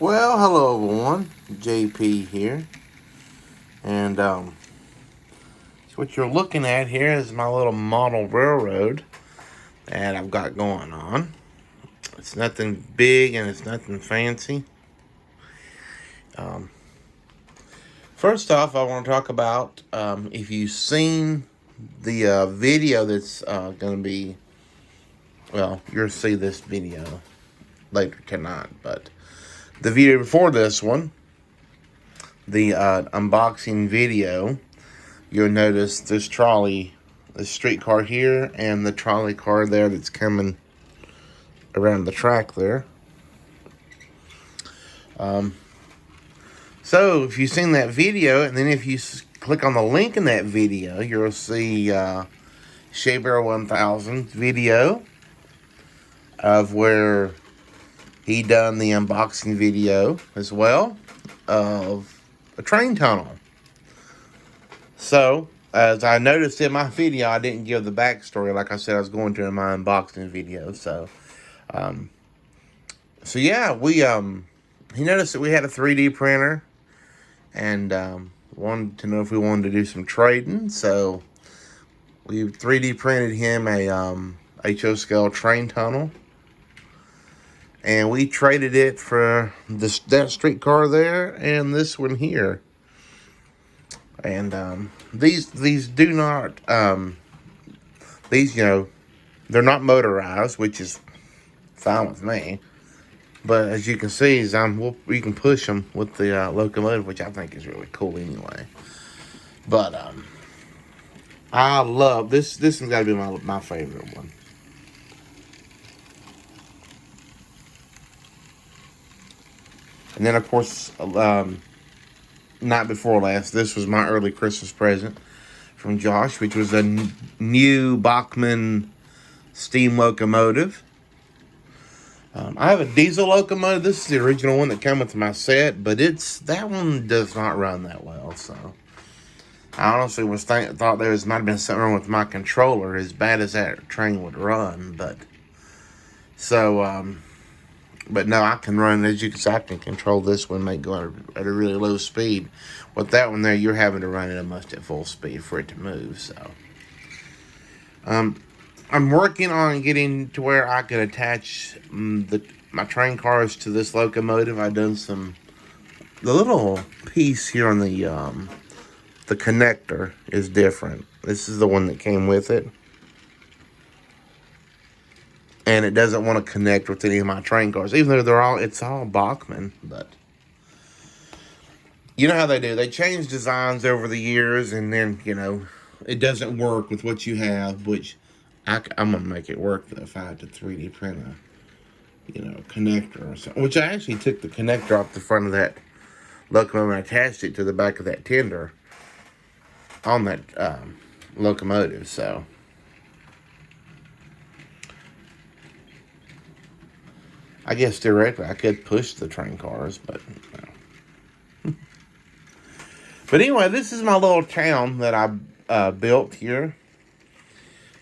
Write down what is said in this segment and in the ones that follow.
Well, hello everyone. JP here, and what you're looking at here is my little model railroad that I've got going on. It's nothing big and it's nothing fancy. Um, First off, I want to talk about if you've seen the video that's going to be. Well, you'll see this video later tonight, but the video before this one, the unboxing video, you'll notice this trolley, this streetcar here, and the trolley car there that's coming around the track there. So if you've seen that video, and then if you click on the link in that video, you'll see Shabear 1000 video of where he done the unboxing video as well of a train tunnel. So, as I noticed in my video, I didn't give the backstory like I said I was going to in my unboxing video. So yeah, he noticed that we had a 3D printer and wanted to know if we wanted to do some trading. So we 3D printed him a HO scale train tunnel, and we traded it for that streetcar there and this one here. And these do not they're not motorized, which is fine with me. But as you can see, we can push them with the locomotive, which I think is really cool anyway. But I love this. This one's got to be my favorite one. And then, of course, night before last, this was my early Christmas present from Josh, which was a new Bachmann steam locomotive. I have a diesel locomotive. This is the original one that came with my set, but that one does not run that well. So I honestly thought there might have been something wrong with my controller, as bad as that train would run. But no, I can run, as you can see, I can control this one, make go at a really low speed. With that one there, you're having to run it almost at full speed for it to move. So I'm working on getting to where I can attach my train cars to this locomotive. I've done the little piece here on the connector is different. This is the one that came with it. And it doesn't want to connect with any of my train cars, even though it's all Bachmann. But you know how they do. They change designs over the years, and then, it doesn't work with what you have, which I'm going to make it work if I had to 3D print a connector or something. Which I actually took the connector off the front of that locomotive and attached it to the back of that tender on that locomotive. So I guess theoretically I could push the train cars, but no. But anyway, this is my little town that I built here.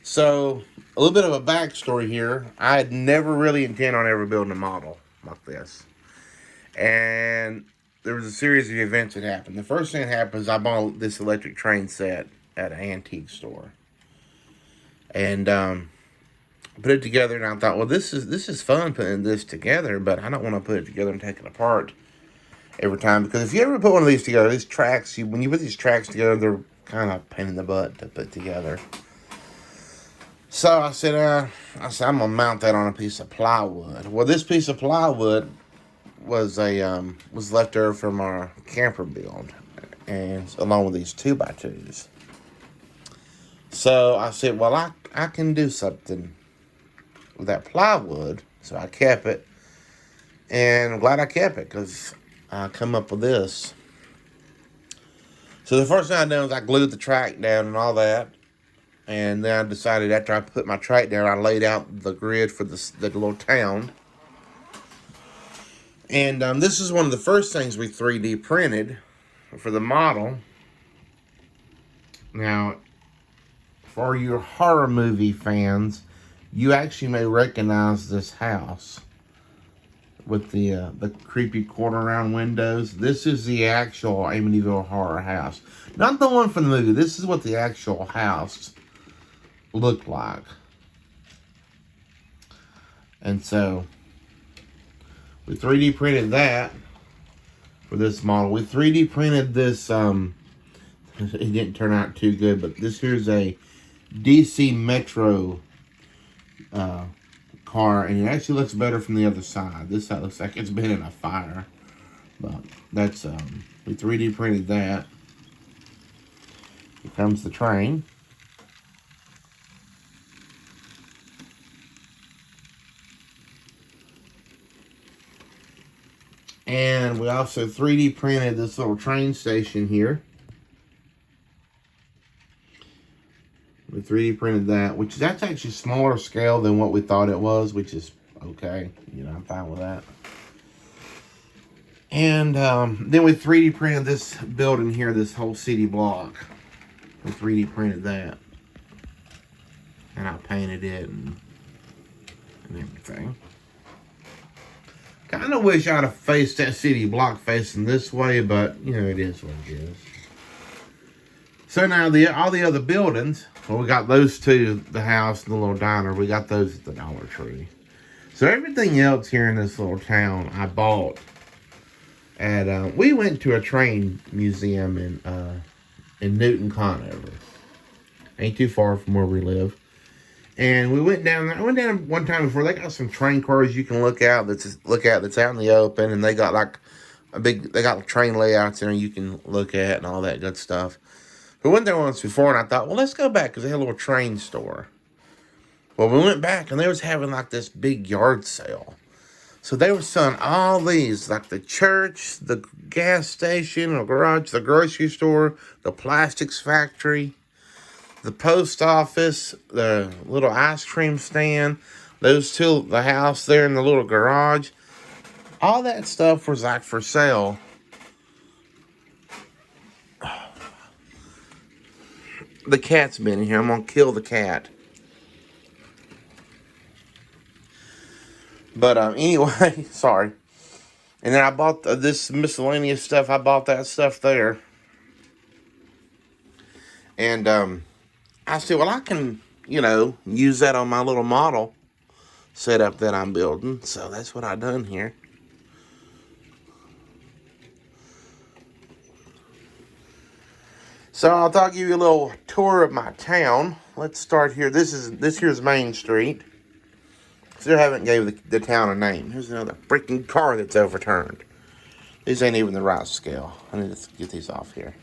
So, a little bit of a backstory here. I had never really intended on ever building a model like this. And there was a series of events that happened. The first thing that happened is I bought this electric train set at an antique store. And put it together, and I thought, well, this is fun putting this together, but I don't want to put it together and take it apart every time. Because if you ever put one of these together, these tracks, when you put these tracks together, they're kind of a pain in the butt to put together. So I said, I'm gonna mount that on a piece of plywood. Well, this piece of plywood was left over from our camper build, and along with these 2x2s. So I said, well, I can do something with that plywood. So I kept it, and I'm glad I kept it because I come up with this. So the first thing I done was I glued the track down and all that. And then I decided after I put my track down, I laid out the grid for the little town. And this is one of the first things we 3D printed for the model. Now, for your horror movie fans, you actually may recognize this house. with the creepy corner round windows. This is the actual Amityville Horror house. Not the one from the movie. This is what the actual house looked like. And so we 3D printed that for this model. We 3D printed this, it didn't turn out too good, but this here's a DC Metro car, and it actually looks better from the other side. This side looks like it's been in a fire, but that's, we 3D printed that. Here comes the train. And we also 3D printed this little train station here. We 3D printed that, which that's actually smaller scale than what we thought it was, which is okay. You know, I'm fine with that. And then we 3D printed this building here, this whole city block. We 3D printed that. And I painted it and everything. Kind of wish I'd have faced that city block facing this way, but, you know, it is what it is. So now all the other buildings, well, we got those two, the house and the little diner, we got those at the Dollar Tree. So everything else here in this little town I bought at, we went to a train museum in Newton, Conover. Ain't too far from where we live. And we went down there. I went down one time before. They got some train cars you can look at that's out in the open, and they got like they got train layouts in there you can look at and all that good stuff. We went there once before, and I thought, well, let's go back because they had a little train store. Well, we went back, and they was having like this big yard sale. So they were selling all these, like the church, the gas station, the garage, the grocery store, the plastics factory, the post office, the little ice cream stand, those two, the house there and the little garage. All that stuff was like for sale. The cat's been in here. I'm going to kill the cat. But anyway, sorry. And then I bought this miscellaneous stuff. I bought that stuff there. And I said, well, I can, you know, use that on my little model setup that I'm building. So that's what I done here. So I'll give you a little tour of my town. Let's start here. This here's Main Street. Still haven't gave the town a name. Here's another freaking car that's overturned. These ain't even the right scale. I need to get these off here.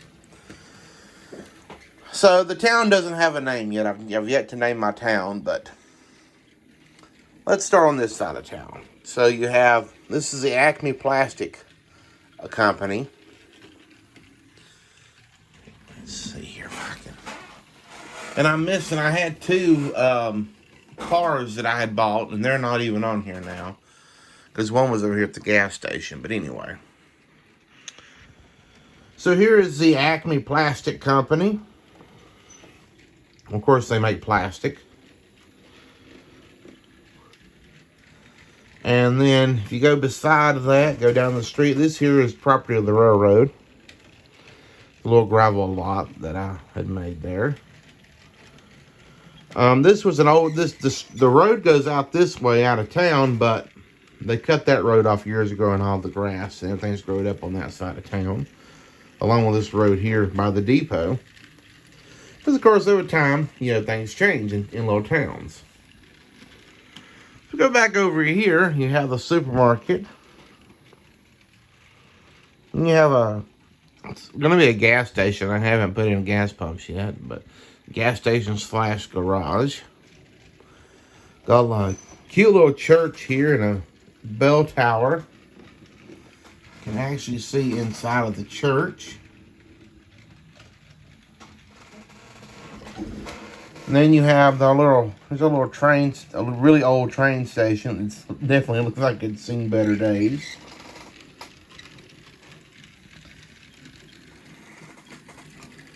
So the town doesn't have a name yet. I've yet to name my town, but let's start on this side of town. So you have, this is the Acme Plastic Company. Let's see here if I can. And I had two cars that I had bought, and they're not even on here now. Because one was over here at the gas station. But anyway. So here is the Acme Plastic Company. Of course, they make plastic. And then, if you go beside that, go down the street. This here is property of the railroad. A little gravel lot that I had made there. This was an old, the road goes out this way out of town, but they cut that road off years ago and all the grass and everything's growing up on that side of town. Along with this road here by the depot. Because, of course, over time, you know, things change in little towns. So go back over here, you have the supermarket. And you have it's going to be a gas station. I haven't put in gas pumps yet, but gas station / garage. Got a cute little church here and a bell tower. You can actually see inside of the church. And then you have there's a little train, a really old train station. It's definitely looks like it's seen better days.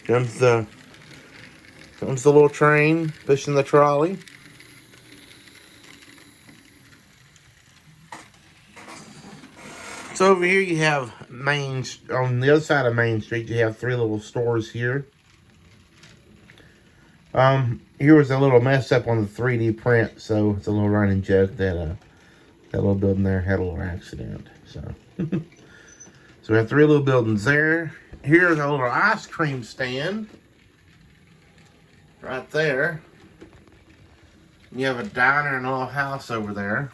Comes the little train pushing the trolley. So over here you have on the other side of Main Street, you have 3 little stores here. Here was a little mess up on the 3D print, so it's a little running joke that that little building there had a little accident. So, so we have 3 little buildings there. Here's a little ice cream stand right there. You have a diner and a little house over there.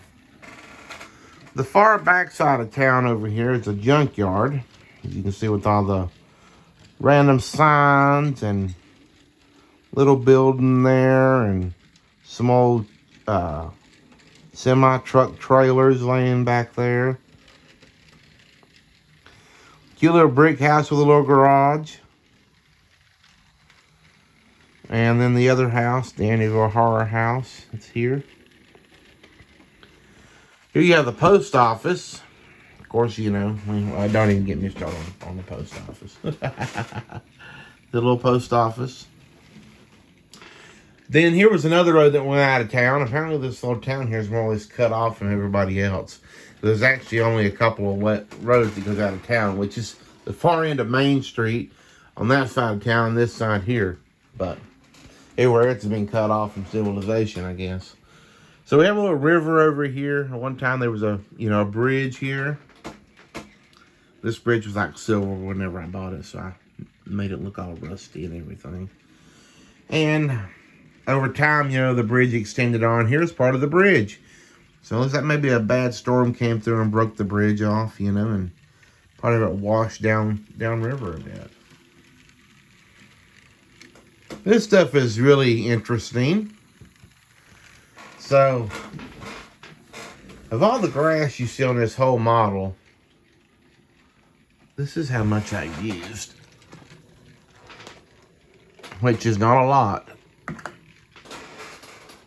The far back side of town over here is a junkyard, as you can see, with all the random signs and little building there and some old semi-truck trailers laying back there. Cute little brick house with a little garage. And then the other house, the Amityville Horror House, it's here. Here you have the post office. Of course, you know, I don't even get me started on the post office. The little post office. Then here was another road that went out of town. Apparently this little town here is more or less cut off from everybody else. There's actually only a couple of roads that goes out of town, which is the far end of Main Street on that side of town and this side here. But everywhere it's been cut off from civilization, I guess. So we have a little river over here. At one time there was a bridge here. This bridge was like silver whenever I bought it, so I made it look all rusty and everything. And over time, the bridge extended on. Here's part of the bridge. So it looks like maybe a bad storm came through and broke the bridge off, and part of it washed down river a bit. This stuff is really interesting. So, of all the grass you see on this whole model, this is how much I used. Which is not a lot.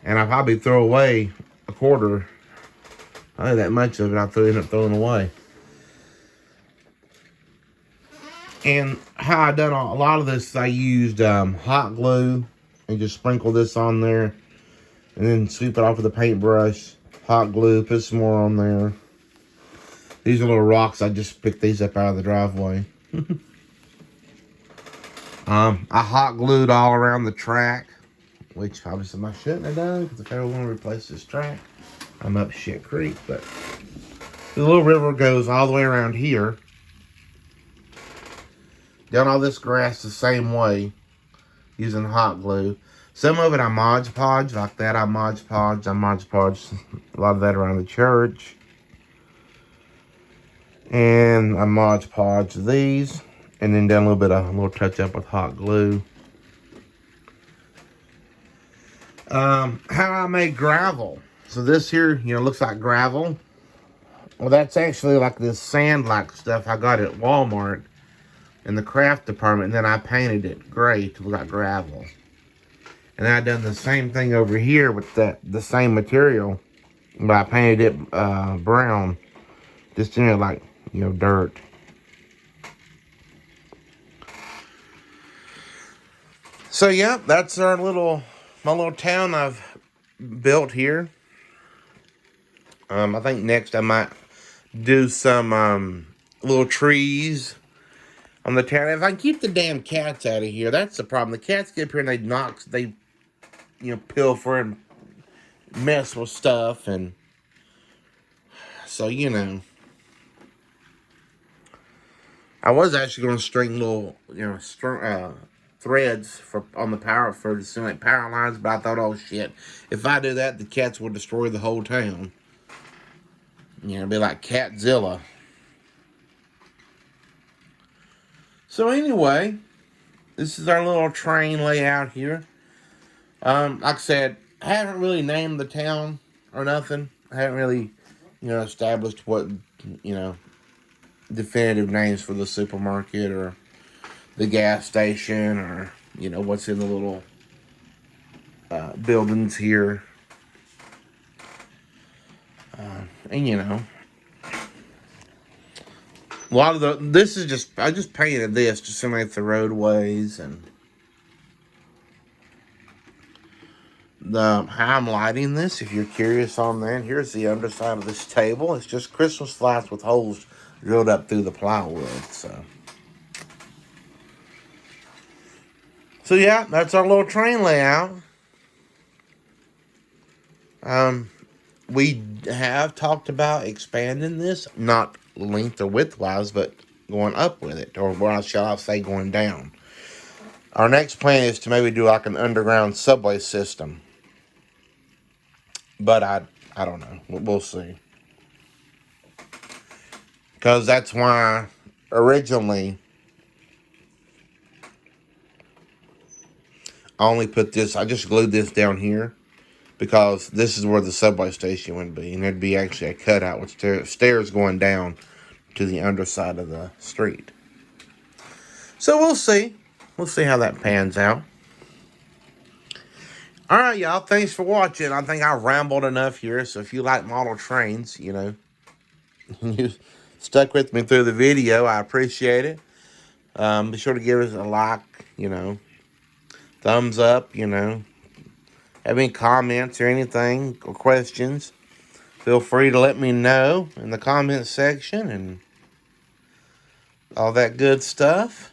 And I probably throw away a quarter. I think that much of it I end up throwing away. And how I done a lot of this, I used hot glue and just sprinkle this on there. And then sweep it off with a paintbrush. Hot glue, put some more on there. These are little rocks. I just picked these up out of the driveway. I hot glued all around the track, which obviously I shouldn't have done, because if I ever want to replace this track, I'm up shit creek. But the little river goes all the way around here. Down all this grass the same way, using hot glue. Some of it I Mod Podge, like that I Mod Podge. I Mod Podge a lot of that around the church. And I Mod Podge these. And then done a little touch up with hot glue. How I made gravel. So this here, looks like gravel. Well, that's actually like this sand-like stuff I got at Walmart in the craft department. And then I painted it gray to look like gravel. And then I done the same thing over here with the same material. But I painted it brown. Just in it like, dirt. So, yeah, that's my little town I've built here. I think next I might do some little trees on the town. If I can keep the damn cats out of here, that's the problem. The cats get up here and they pilfer and mess with stuff, and so I was actually going to string little threads on the power for the like power lines, but I thought, oh shit, if I do that, the cats will destroy the whole town. It'd be like Catzilla. So anyway, this is our little train layout here. Like I said, I haven't really named the town or nothing. I haven't really, established what, definitive names for the supermarket or the gas station or, what's in the little buildings here. And, a lot of I just painted this to simulate the roadways and how I'm lighting this. If you're curious on that, here's the underside of this table. It's just Christmas lights with holes drilled up through the plywood. So yeah, that's our little train layout. We have talked about expanding this, not length or width wise, but going up with it, or what shall I say, going down. Our next plan is to maybe do like an underground subway system, but I don't know. We'll see. Because that's why originally I only put this, I just glued this down here because this is where the subway station would be. And there'd be actually a cutout with stairs going down to the underside of the street. So we'll see. We'll see how that pans out. Alright, y'all. Thanks for watching. I think I rambled enough here. So if you like model trains, you know, you stuck with me through the video, I appreciate it. Be sure to give us a like, you know, thumbs up, you know. Have any comments or anything or questions, feel free to let me know in the comments section and all that good stuff.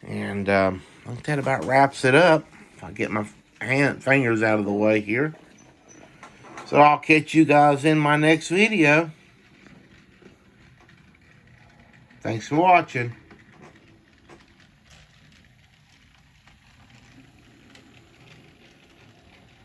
And I think that about wraps it up. If I get my fingers out of the way here. So I'll catch you guys in my next video. Thanks for watching.